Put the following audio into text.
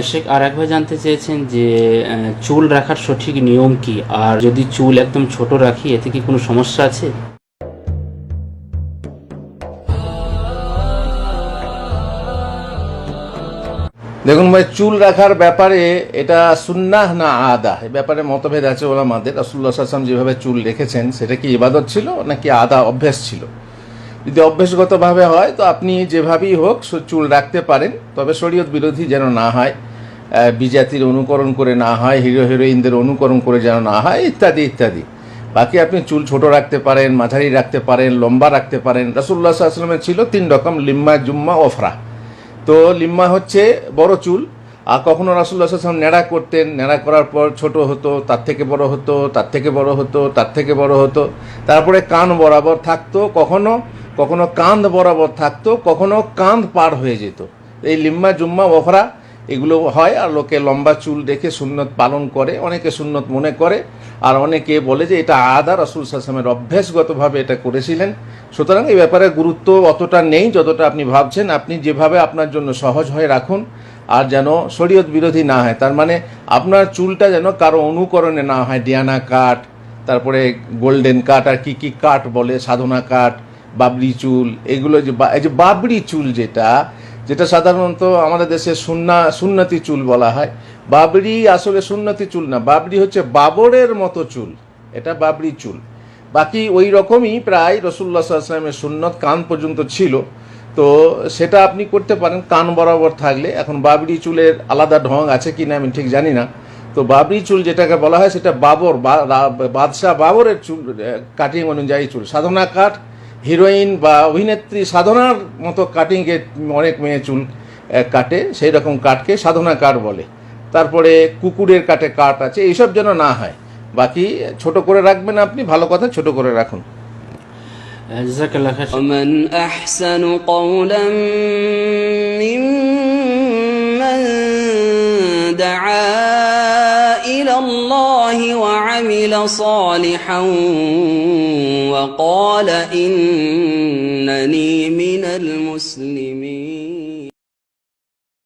শেখ আর এক ভাই জানতে চেয়েছেন যে চুল রাখার সঠিক নিয়ম কি, আর যদি চুল একদম ছোট রাখি এতে কি কোনো সমস্যা আছে? দেখুন ভাই, চুল রাখার ব্যাপারে এটা সুন্নাহ না আদা, এ ব্যাপারে মতভেদ আছে ওলামাদের। রাসূলুল্লাহ সাল্লাল্লাহু আলাইহি ওয়াসাল্লাম যেভাবে চুল রেখেছেন সেটা কি ইবাদত ছিল নাকি আদা অভ্যাস ছিল? যদি অভ্যাসগতভাবে হয় তো আপনি যেভাবেই হোক চুল রাখতে পারেন, তবে শরীয়ত বিরোধী যেন না হয়, বিজাতির অনুকরণ করে না হয়, হিরো হিরোইনদের অনুকরণ করে যেন না হয়, ইত্যাদি ইত্যাদি। বাকি আপনি চুল ছোট রাখতে পারেন, মাঝারি রাখতে পারেন, লম্বা রাখতে পারেন। রাসূলুল্লাহ সাল্লাল্লাহু আলাইহি ওয়াসাল্লামের ছিল 3 রকম, লিম্মা, জুম্মা, ওফরা। তো লিম্মা হচ্ছে বড় চুল, আর কখনো রাসূলুল্লাহ সাল্লাল্লাহু আলাইহি ওয়াসাল্লাম নেড়া করতেন, নেড়া করার পর ছোট হতো, তার থেকে বড় হতো, তার থেকে বড় হতো, তার থেকে বড় হতো, তারপরে কান বরাবর থাকতো, কখনো কখনো কাঁধ বরাবর থাকতো, কখনো কাঁধ পার হয়ে যেত। এই লিম্মা, জুম্মা, ওফরা এগুলো হয়। আর লোকে লম্বা চুল রেখে সুন্নত পালন করে, অনেকে সুন্নত মনে করে, আর অনেকে বলে যে এটা আদা, রাসূল সাল্লাল্লাহু আলাইহি ওয়াসাল্লামের অভ্যাসগতভাবে এটা করেছিলেন। সুতরাং এই ব্যাপারে গুরুত্ব অতটা নেই যতটা আপনি ভাবছেন। আপনি যেভাবে আপনার জন্য সহজ হয়ে রাখুন, আর যেন শরীয়ত বিরোধী না হয়। তার মানে আপনার চুলটা যেন কারো অনুকরণে না হয়। ডিয়ানা কাট, তারপরে গোল্ডেন কাট, আর কি কি কাট বলে, সাধনা কাট, বাবরি চুল, এগুলো যে এই যে বাবরি চুল যেটা যেটা সাধারণত আমাদের দেশে সুন্নতি চুল বলা হয়, বাবরি আসলে সুন্নতি চুল না, বাবরি হচ্ছে বাবরের মতো চুল, এটা বাবরি চুল। বাকি ওই রকমই প্রায় রাসূলুল্লাহ সাল্লাল্লাহু আলাইহি ওয়াসাল্লামের সুন্নত কান পর্যন্ত ছিল, তো সেটা আপনি করতে পারেন কান বরাবর থাকলে। এখন বাবরি চুলের আলাদা ঢং আছে কিনা আমি ঠিক জানি না। তো বাবরি চুল যেটাকে বলা হয় সেটা বাদশাহ বাবরের চুল, কাটিং অনুযায়ী চুল। সাধনা কাট, হিরোইন বা অভিনেত্রী সাধনার মতো কাটিংয়ে অনেক মেয়ে চুল কাটে, সেই রকম কাটকে সাধনা কাট বলে। তারপরে কুকুরের কাটে কাট আছে, এইসব যেন না হয়। বাকি ছোট করে রাখবেন আপনি, ভালো কথা, ছোট করে রাখুন। জাযাকাল্লাহ খাইর। ومن أحسن قولا ممن دعا إلى الله وعمل صالحا وقال إنني من المسلمين